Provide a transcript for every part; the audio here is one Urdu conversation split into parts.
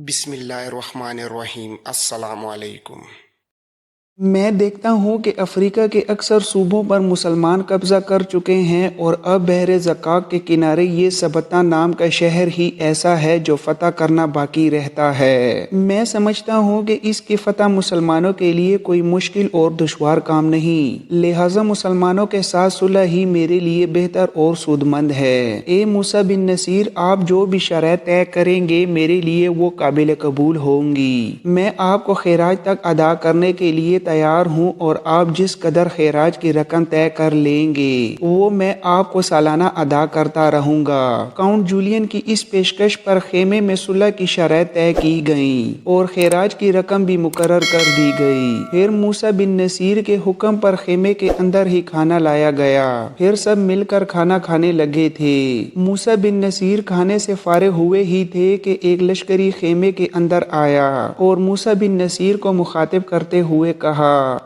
بسم اللہ الرحمن الرحیم۔ السلام علیکم۔ میں دیکھتا ہوں کہ افریقہ کے اکثر صوبوں پر مسلمان قبضہ کر چکے ہیں اور اب بحر زقاق کے کنارے یہ سبتہ نام کا شہر ہی ایسا ہے جو فتح کرنا باقی رہتا ہے۔ میں سمجھتا ہوں کہ اس کی فتح مسلمانوں کے لیے کوئی مشکل اور دشوار کام نہیں، لہٰذا مسلمانوں کے ساتھ صلح ہی میرے لیے بہتر اور سود مند ہے۔ اے موسیٰ بن نصیر، آپ جو بھی شرائط طے کریں گے میرے لیے وہ قابل قبول ہوں گی۔ میں آپ کو خراج تک ادا کرنے کے لیے تیار ہوں اور آپ جس قدر خراج کی رقم طے کر لیں گے وہ میں آپ کو سالانہ ادا کرتا رہوں گا۔ کاؤنٹ جولین کی اس پیشکش پر خیمے میں صلح کی شرائط طے کی گئیں اور خراج کی رقم بھی مقرر کر دی گئی۔ پھر موسیٰ بن نصیر کے حکم پر خیمے کے اندر ہی کھانا لایا گیا، پھر سب مل کر کھانا کھانے لگے تھے۔ موسیٰ بن نصیر کھانے سے فارغ ہوئے ہی تھے کہ ایک لشکری خیمے کے اندر آیا اور موسیٰ بن نصیر کو مخاطب کرتے ہوئے کہا،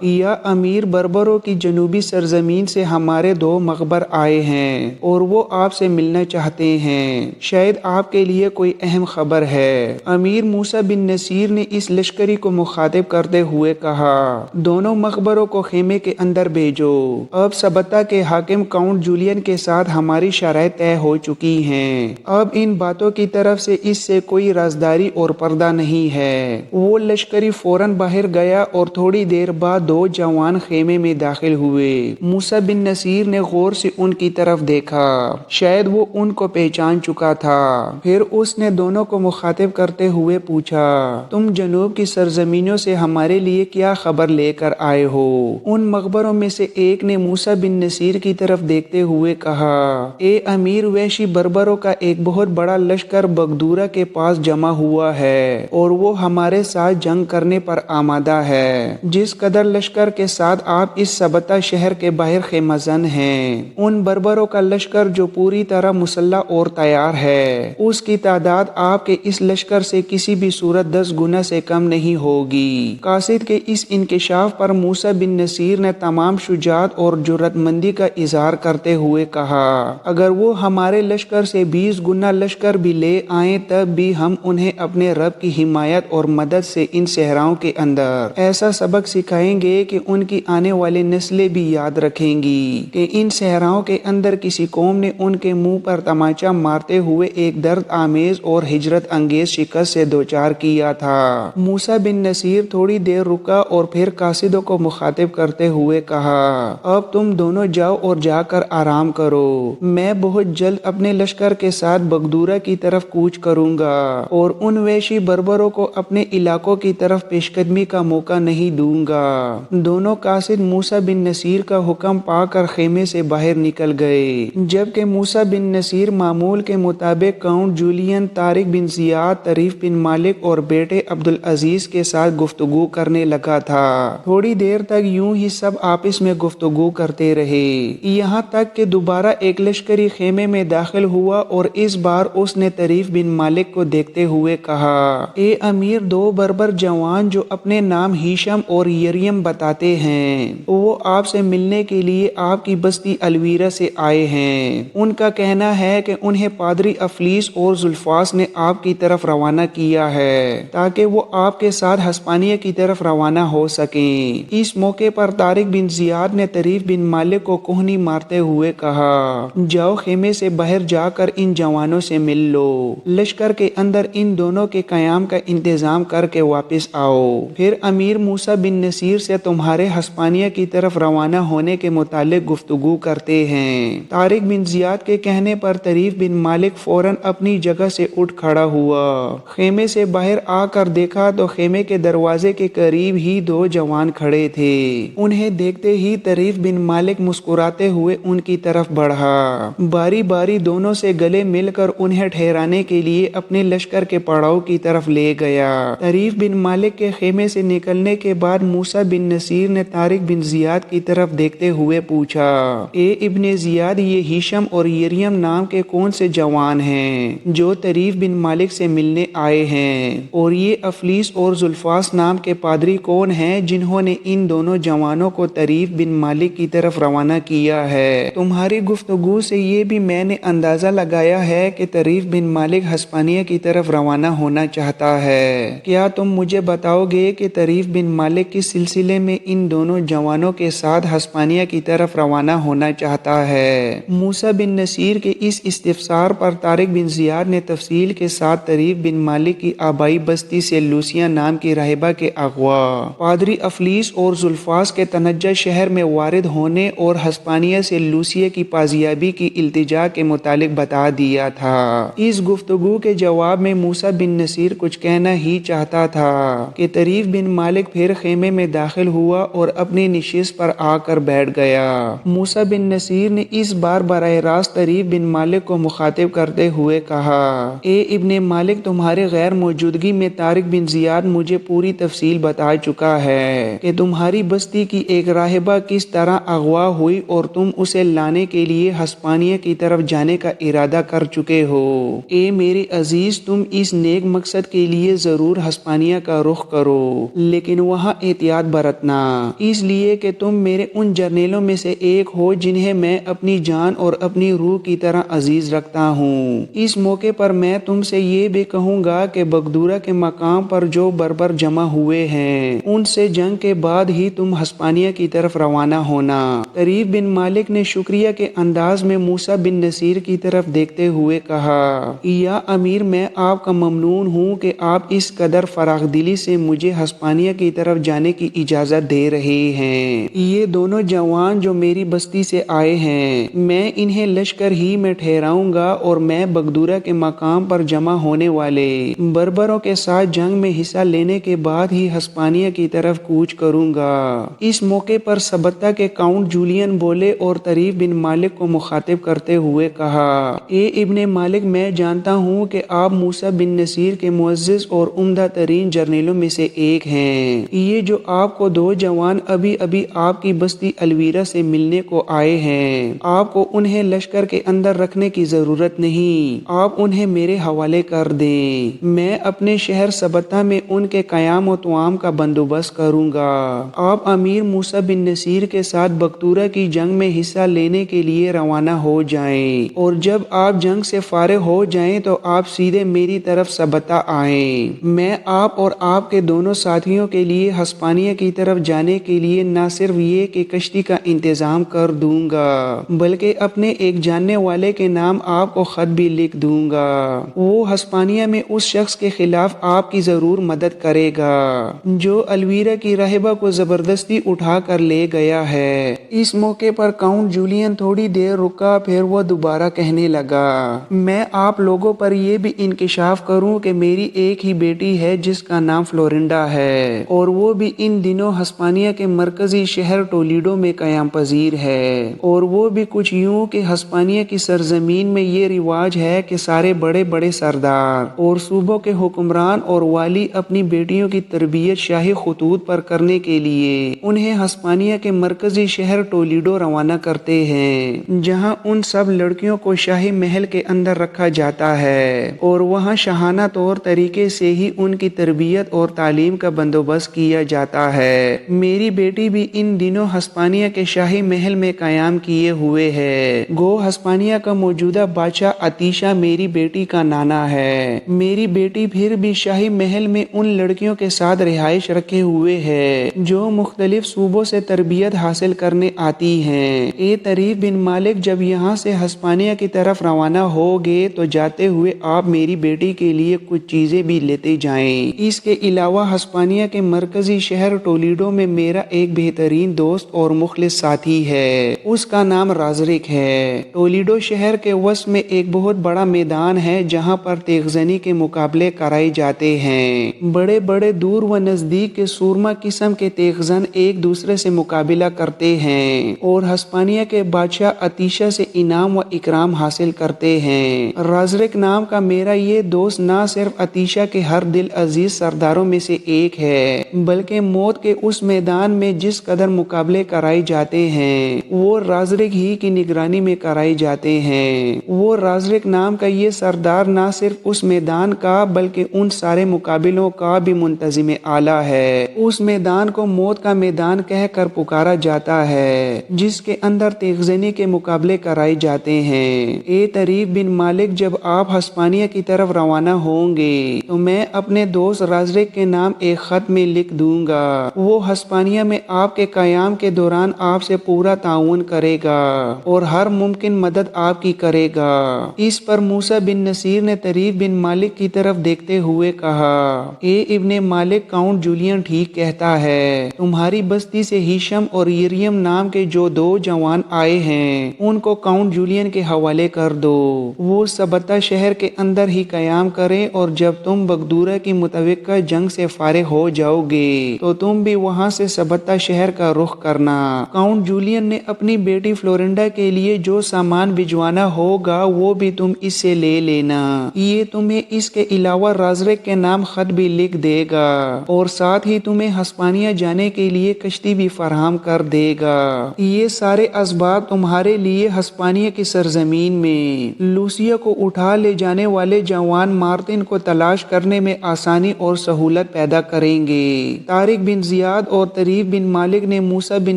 یا امیر، بربروں کی جنوبی سرزمین سے ہمارے دو مخبر آئے ہیں اور وہ آپ سے ملنا چاہتے ہیں، شاید آپ کے لیے کوئی اہم خبر ہے۔ امیر موسیٰ بن نصیر نے اس لشکری کو مخاطب کرتے ہوئے کہا، دونوں مخبروں کو خیمے کے اندر بھیجو۔ اب سبتہ کے حاکم کاؤنٹ جولین کے ساتھ ہماری شرائط طے ہو چکی ہیں، اب ان باتوں کی طرف سے اس سے کوئی رازداری اور پردہ نہیں ہے۔ وہ لشکری فوراً باہر گیا اور تھوڑی دیر بعد دو جوان خیمے میں داخل ہوئے۔ موسیٰ بن نصیر نے غور سے ان کی طرف دیکھا، شاید وہ ان کو پہچان چکا تھا۔ پھر اس نے دونوں کو مخاطب کرتے ہوئے پوچھا، تم جنوب کی سرزمینوں سے ہمارے لیے کیا خبر لے کر آئے ہو؟ ان مخبروں میں سے ایک نے موسیٰ بن نصیر کی طرف دیکھتے ہوئے کہا، اے امیر، وحشی بربروں کا ایک بہت بڑا لشکر بگدورہ کے پاس جمع ہوا ہے اور وہ ہمارے ساتھ جنگ کرنے پر آمادہ ہے۔ جس قدر لشکر کے ساتھ آپ اس سبتہ شہر کے باہر خیمہ زن ہیں، ان بربروں کا لشکر جو پوری طرح مسلح اور تیار ہے، اس کی تعداد آپ کے اس لشکر سے کسی بھی صورت 10 گنا سے کم نہیں ہوگی۔ قاصد کے اس انکشاف پر موسیٰ بن نصیر نے تمام شجاعت اور جرأت مندی کا اظہار کرتے ہوئے کہا، اگر وہ ہمارے لشکر سے 20 گنا لشکر بھی لے آئیں تب بھی ہم انہیں اپنے رب کی حمایت اور مدد سے ان صحراؤں کے اندر ایسا سبق سکھائیں گے کہ ان کی آنے والی نسلیں بھی یاد رکھیں گی کہ ان صحراؤں کے اندر کسی قوم نے ان کے منہ پر تماچا مارتے ہوئے ایک درد آمیز اور ہجرت انگیز شکست سے دوچار کیا تھا۔ موسیٰ بن نصیر تھوڑی دیر رکا اور پھر قاصدوں کو مخاطب کرتے ہوئے کہا، اب تم دونوں جاؤ اور جا کر آرام کرو، میں بہت جلد اپنے لشکر کے ساتھ بگدورہ کی طرف کوچ کروں گا اور ان وحشی بربروں کو اپنے علاقوں کی طرف پیش قدمی کا موقع نہیں دوں گا۔ دونوں قاصد موسیٰ بن نصیر کا حکم پا کر خیمے سے باہر نکل گئے، جبکہ موسیٰ بن نصیر معمول کے مطابق کاؤنٹ جولین، طارق بن زیاد، طریف بن مالک اور بیٹے عبدالعزیز کے ساتھ گفتگو کرنے لگا تھا۔ تھوڑی دیر تک یوں ہی سب آپس میں گفتگو کرتے رہے، یہاں تک کہ دوبارہ ایک لشکری خیمے میں داخل ہوا اور اس بار اس نے طریف بن مالک کو دیکھتے ہوئے کہا، اے امیر، دو بربر جوان جو اپنے نام ہیشم اور یریم بتاتے ہیں، وہ آپ سے ملنے کے لیے آپ کی بستی الویرہ سے آئے ہیں۔ ان کا کہنا ہے کہ انہیں پادری افلیس اور زلفاس نے آپ کی طرف روانہ کیا ہے تاکہ وہ آپ کے ساتھ ہسپانیہ کی طرف روانہ ہو سکیں۔ اس موقع پر طارق بن زیاد نے طریف بن مالک کو کوہنی مارتے ہوئے کہا، جاؤ خیمے سے باہر جا کر ان جوانوں سے مل لو، لشکر کے اندر ان دونوں کے قیام کا انتظام کر کے واپس آؤ، پھر امیر موسیٰ بن نصیر سے تمہارے ہسپانیہ کی طرف روانہ ہونے کے متعلق گفتگو کرتے ہیں۔ طارق بن زیاد کے کہنے پر طریف بن مالک فوراً اپنی جگہ سے اٹھ کھڑا ہوا، خیمے سے باہر آ کر دیکھا تو خیمے کے دروازے کے قریب ہی دو جوان کھڑے تھے۔ انہیں دیکھتے ہی طریف بن مالک مسکراتے ہوئے ان کی طرف بڑھا، باری باری دونوں سے گلے مل کر انہیں ٹھہرانے کے لیے اپنے لشکر کے پڑاؤ کی طرف لے گیا۔ طریف بن مالک کے خیمے سے نکلنے کے بعد موسیٰ بن نصیر نے طارق بن زیاد کی طرف دیکھتے ہوئے پوچھا، اے ابن زیاد، یہ ہشام اور یریم نام کے کون سے جوان ہیں جو طریف بن مالک سے ملنے آئے ہیں؟ اور یہ افلیس اور زلفاس نام کے پادری کون ہیں جنہوں نے ان دونوں جوانوں کو طریف بن مالک کی طرف روانہ کیا ہے؟ تمہاری گفتگو سے یہ بھی میں نے اندازہ لگایا ہے کہ طریف بن مالک ہسپانیہ کی طرف روانہ ہونا چاہتا ہے۔ کیا تم مجھے بتاؤ گے کہ طریف بن مالک کس سلسلے میں ان دونوں جوانوں کے ساتھ ہسپانیہ کی طرف روانہ ہونا چاہتا ہے؟ موسیٰ بن نصیر کے اس استفسار پر طارق بن زیاد نے تفصیل کے ساتھ طریف بن مالک کی آبائی بستی سے لوسیا نام کی راہبہ کے اغوا، پادری افلیس اور زلفاس کے تنجہ شہر میں وارد ہونے اور ہسپانیہ سے لوسیا کی بازیابی کی التجا کے متعلق بتا دیا تھا۔ اس گفتگو کے جواب میں موسیٰ بن نصیر کچھ کہنا ہی چاہتا تھا کہ طریف بن مالک پھر خیمے میں داخل ہوا اور اپنی نشست پر آ کر بیٹھ گیا۔ موسیٰ بن نصیر نے اس بار براہ راست طریف بن مالک کو مخاطب کرتے ہوئے کہا، اے ابن مالک، تمہارے غیر موجودگی میں طارق بن زیاد مجھے پوری تفصیل بتا چکا ہے کہ تمہاری بستی کی ایک راہبہ کس طرح اغوا ہوئی اور تم اسے لانے کے لیے ہسپانیہ کی طرف جانے کا ارادہ کر چکے ہو۔ اے میرے عزیز، تم اس نیک مقصد کے لیے ضرور ہسپانیہ کا رخ کرو، لیکن وہاں احتیاط برتنا، اس لیے کہ تم میرے ان جرنیلوں میں سے ایک ہو جنہیں میں اپنی جان اور اپنی روح کی طرح عزیز رکھتا ہوں۔ اس موقع پر میں تم سے یہ بھی کہوں گا کہ بگدورا کے مقام پر جو بربر جمع ہوئے ہیں ان سے جنگ کے بعد ہی تم ہسپانیہ کی طرف روانہ ہونا۔ طریف بن مالک نے شکریہ کے انداز میں موسیٰ بن نصیر کی طرف دیکھتے ہوئے کہا، یا امیر، میں آپ کا ممنون ہوں کہ آپ اس قدر فراخ دلی سے مجھے ہسپانیہ کی طرف جانے کی اجازت دے رہے ہیں۔ یہ دونوں جوان جو میری بستی سے آئے ہیں، میں انہیں لشکر ہی میں ٹھہراؤں گا اور میں بگدورا کے مقام پر جمع ہونے والے بربروں کے ساتھ جنگ میں حصہ لینے کے بعد ہی ہسپانیہ کی طرف کوچ کروں گا۔ اس موقع پر سبتہ کے کاؤنٹ جولین بولے اور طریف بن مالک کو مخاطب کرتے ہوئے کہا، اے ابن مالک، میں جانتا ہوں کہ آپ موسیٰ بن نصیر کے معزز اور عمدہ ترین جرنیلوں میں سے ایک ہیں۔ یہ جو آپ کو دو جوان ابھی ابھی آپ کی بستی الویرا سے ملنے کو آئے ہیں، آپ کو انہیں لشکر کے اندر رکھنے کی ضرورت نہیں، آپ انہیں میرے حوالے کر دیں، میں اپنے شہر سبتہ میں ان کے قیام و طعام کا بندوبست کروں گا۔ آپ امیر موسیٰ بن نصیر کے ساتھ بگدورا کی جنگ میں حصہ لینے کے لیے روانہ ہو جائیں، اور جب آپ جنگ سے فارغ ہو جائیں تو آپ سیدھے میری طرف سبتہ آئیں۔ میں آپ اور آپ کے دونوں ساتھیوں کے لیے ہسپانیہ کی طرف جانے کے لیے نہ صرف یہ کہ کشتی کا انتظام کر دوں گا بلکہ اپنے ایک جاننے والے کے نام آپ کو خط بھی لکھ دوں گا۔ وہ ہسپانیہ میں اس شخص کے خلاف آپ کی ضرور مدد کرے گا جو الویرا کی راہبہ کو زبردستی اٹھا کر لے گیا ہے۔ اس موقع پر کاؤنٹ جولین تھوڑی دیر رکا، پھر وہ دوبارہ کہنے لگا، میں آپ لوگوں پر یہ بھی انکشاف کروں کہ میری ایک ہی بیٹی ہے جس کا نام فلورنڈا ہے، اور وہ بھی ان دنوں ہسپانیہ کے مرکزی شہر ٹولیڈو میں قیام پذیر ہے۔ اور وہ بھی کچھ یوں کہ ہسپانیہ کی سرزمین میں یہ رواج ہے کہ سارے بڑے بڑے سردار اور صوبوں کے حکمران اور والی اپنی بیٹیوں کی تربیت شاہی خطوط پر کرنے کے لیے انہیں ہسپانیہ کے مرکزی شہر ٹولیڈو روانہ کرتے ہیں، جہاں ان سب لڑکیوں کو شاہی محل کے اندر رکھا جاتا ہے اور وہاں شاہانہ طور طریقے سے ہی ان کی تربیت اور تعلیم کا بندوبست کیا جاتا ہے۔ میری بیٹی بھی ان دنوں ہسپانیہ کے شاہی محل میں قیام کیے ہوئے ہے۔ گو ہسپانیہ کا موجودہ بادشاہ اتیشا میری بیٹی کا نانا ہے۔ میری بیٹی پھر بھی شاہی محل میں ان لڑکیوں کے ساتھ رہائش رکھے ہوئے ہے جو مختلف صوبوں سے تربیت حاصل کرنے آتی ہیں۔ اے طریف بن مالک، جب یہاں سے ہسپانیہ کی طرف روانہ ہوگے تو جاتے ہوئے آپ میری بیٹی کے لیے کچھ چیزیں بھی لیتے جائیں۔ اس کے علاوہ ہسپانیہ کے مرکزی شہر ٹولیڈو میں میرا ایک بہترین دوست اور مخلص ساتھی ہے، اس کا نام رازرک ہے۔ ٹولیڈو شہر کے وسط میں ایک بہت بڑا میدان ہے جہاں پر تیغ زنی کے مقابلے کرائے جاتے ہیں۔ بڑے بڑے دور و نزدیک کے سورما قسم کے تیغ زن ایک دوسرے سے مقابلہ کرتے ہیں اور ہسپانیہ کے بادشاہ اتیشا سے انعام و اکرام حاصل کرتے ہیں۔ رازرک نام کا میرا یہ دوست نہ صرف اتیشا کے ہر دل عزیز سرداروں میں سے ایک ہے بلکہ بلکہ موت کے اس میدان میں جس قدر مقابلے کرائے جاتے ہیں وہ رازق ہی کی نگرانی میں کرائے جاتے ہیں۔ وہ رازق نام کا یہ سردار نہ صرف اس میدان کا بلکہ ان سارے مقابلوں کا بھی منتظم اعلیٰ ہے۔ اس میدان کو موت کا میدان کہہ کر پکارا جاتا ہے جس کے اندر تیغ زنی کے مقابلے کرائے جاتے ہیں۔ اے طریف بن مالک، جب آپ ہسپانیہ کی طرف روانہ ہوں گے تو میں اپنے دوست رازق کے نام ایک خط میں لکھ دوں گا۔ وہ ہسپانیہ میں آپ کے قیام کے دوران آپ سے پورا تعاون کرے گا اور ہر ممکن مدد آپ کی کرے گا۔ اس پر موسیٰ بن نصیر نے طریف بن مالک کی طرف دیکھتے ہوئے کہا، اے ابن مالک، کاؤنٹ جولین ٹھیک کہتا ہے۔ تمہاری بستی سے ہیشم اور یریم نام کے جو دو جوان آئے ہیں ان کو کاؤنٹ جولین کے حوالے کر دو۔ وہ سبتہ شہر کے اندر ہی قیام کریں اور جب تم بگدورہ کی متوقع جنگ سے فارغ ہو جاؤ گے تو تم بھی وہاں سے سبتہ شہر کا رخ کرنا۔ کاؤنٹ جولین نے اپنی بیٹی فلورنڈا کے لیے جو سامان بھجوانا ہوگا وہ بھی تم اس سے لے لینا۔ یہ تمہیں اس کے علاوہ رازق کے نام خط بھی لکھ دے گا اور ساتھ ہی تمہیں ہسپانیہ جانے کے لیے کشتی بھی فراہم کر دے گا۔ یہ سارے اسباب تمہارے لیے ہسپانیہ کی سرزمین میں لوسیا کو اٹھا لے جانے والے جوان مارتن کو تلاش کرنے میں آسانی اور سہولت پیدا کریں گے۔ طارق بن زیاد اور طریف بن مالک نے موسیٰ بن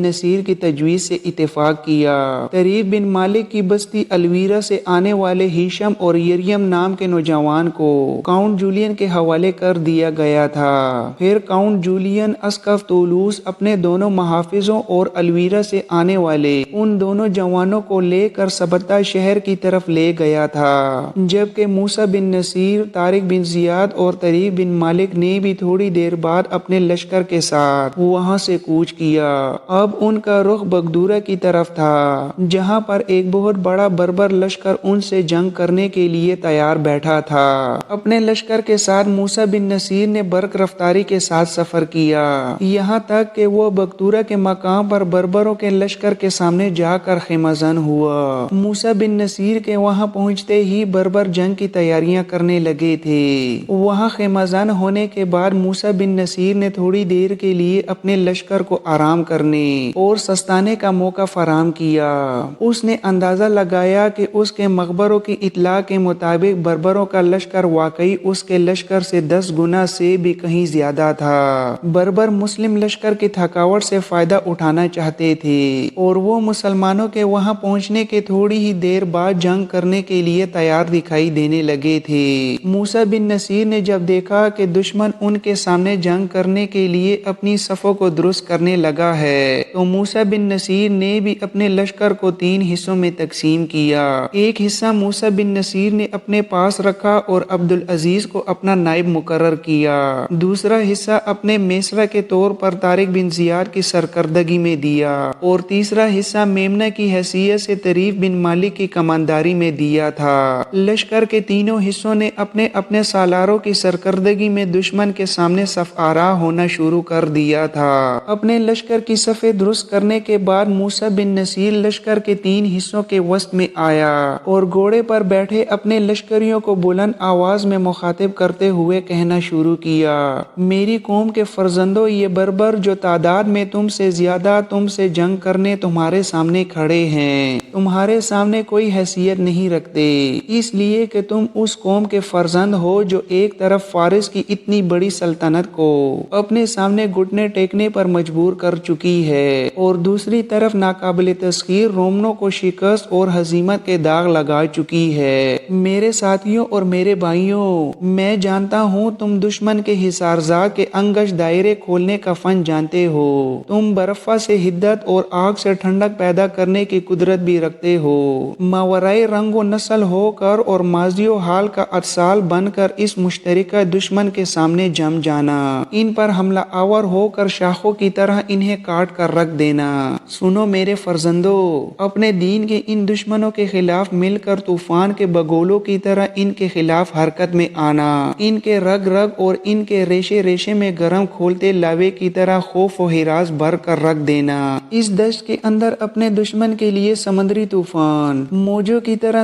نصیر کی تجویز سے اتفاق کیا۔ طریف بن مالک کی بستی الویرا سے آنے والے ہیشم اور یریم نام کے نوجوان کو کاؤنٹ جولین کے حوالے کر دیا گیا تھا۔ پھر کاؤنٹ جولین اسقف طولوس اپنے دونوں محافظوں اور الویرا سے آنے والے ان دونوں جوانوں کو لے کر سبتہ شہر کی طرف لے گیا تھا، جبکہ موسیٰ بن نصیر، طارق بن زیاد اور طریف بن مالک نے بھی تھوڑی دیر بعد اپنے لشکر کے ساتھ وہاں سے کوچ کیا۔ اب ان کا رخ بگدورہ کی طرف تھا جہاں پر ایک بہت بڑا بربر لشکر ان سے جنگ کرنے کے لیے تیار بیٹھا تھا۔ اپنے لشکر کے ساتھ موسیٰ بن نصیر نے برق رفتاری کے ساتھ سفر کیا یہاں تک کہ وہ بگدورہ کے مقام پر بربروں کے لشکر کے سامنے جا کر خیمہ زن ہوا۔ موسیٰ بن نصیر کے وہاں پہنچتے ہی بربر جنگ کی تیاریاں کرنے لگے تھے۔ وہاں خیمہ زن ہونے کے بعد موسیٰ بن نصیر نے تھوڑی دیر کے لیے اپنے لشکر کو آرام کرنے اور سستانے کا موقع فراہم کیا۔ اس نے اندازہ لگایا کہ اس کے مخبروں کی اطلاع کے مطابق بربروں کا لشکر واقعی اس کے لشکر سے 10 گنا سے بھی کہیں زیادہ تھا۔ بربر مسلم لشکر کی تھکاوٹ سے فائدہ اٹھانا چاہتے تھے اور وہ مسلمانوں کے وہاں پہنچنے کے تھوڑی ہی دیر بعد جنگ کرنے کے لیے تیار دکھائی دینے لگے تھے۔ موسیٰ بن نصیر نے جب دیکھا کہ دشمن ان کے سامنے جنگ کرنے کے لیے اپنی صفوں کو درست کرنے لگا ہے تو موسیٰ بن نصیر نے بھی اپنے لشکر کو 3 حصوں میں تقسیم کیا۔ ایک حصہ موسیٰ بن نصیر نے اپنے پاس رکھا اور عبدالعزیز کو اپنا نائب مقرر کیا۔ دوسرا حصہ اپنے میسرہ کے طور پر طارق بن زیاد کی سرکردگی میں دیا اور تیسرا حصہ میمنہ کی حیثیت سے طریف بن مالک کی کمانداری میں دیا تھا۔ لشکر کے تینوں حصوں نے اپنے اپنے سالاروں کی سرکردگی میں دشمن کے سامنے صف آرا ہونا شروع کر دیا تھا۔ اپنے لشکر کی صفیں درست کرنے کے بعد موسیٰ بن نصیر لشکر کے 3 حصوں کے وسط میں آیا اور گھوڑے پر بیٹھے اپنے لشکریوں کو بلند آواز میں مخاطب کرتے ہوئے کہنا شروع کیا، میری قوم کے فرزندوں، یہ بربر جو تعداد میں تم سے زیادہ تم سے جنگ کرنے تمہارے سامنے کھڑے ہیں تمہارے سامنے کوئی حیثیت نہیں رکھتے، اس لیے کہ تم اس قوم کے فرزند ہو جو ایک طرف فارس کی اتنی بڑی سلطنت کو اپنے سامنے گھٹنے ٹیکنے پر مجبور کر چکی ہے اور دوسری طرف ناقابل تسخیر رومنوں کو شکست اور ہزیمت کے داغ لگا چکی ہے۔ میرے ساتھیوں اور میرے بھائیوں، میں جانتا ہوں تم دشمن کے حصارزا کے انگش دائرے کھولنے کا فن جانتے ہو، تم برفا سے حدت اور آگ سے ٹھنڈک پیدا کرنے کی قدرت بھی رکھتے ہو، ماورائے رنگ و نسل ہو کر اور ماضی و حال کا اتصال بن کر اس مشترکہ دشمن کے سامنے جم جانا، ان پر حملہ آور ہو کر شاخوں کی طرح انہیں کاٹ کر رکھ دینا۔ سنو میرے فرزندو، اپنے دین کے ان دشمنوں کے خلاف مل کر طوفان کے بگولوں کی طرح ان کے خلاف حرکت میں آنا، ان کے رگ رگ اور ان کے ریشے ریشے میں گرم کھولتے لاوے کی طرح خوف و ہراس بھر کر رکھ دینا۔ اس دشت کے اندر اپنے دشمن کے لیے سمندری طوفان موجوں کی طرح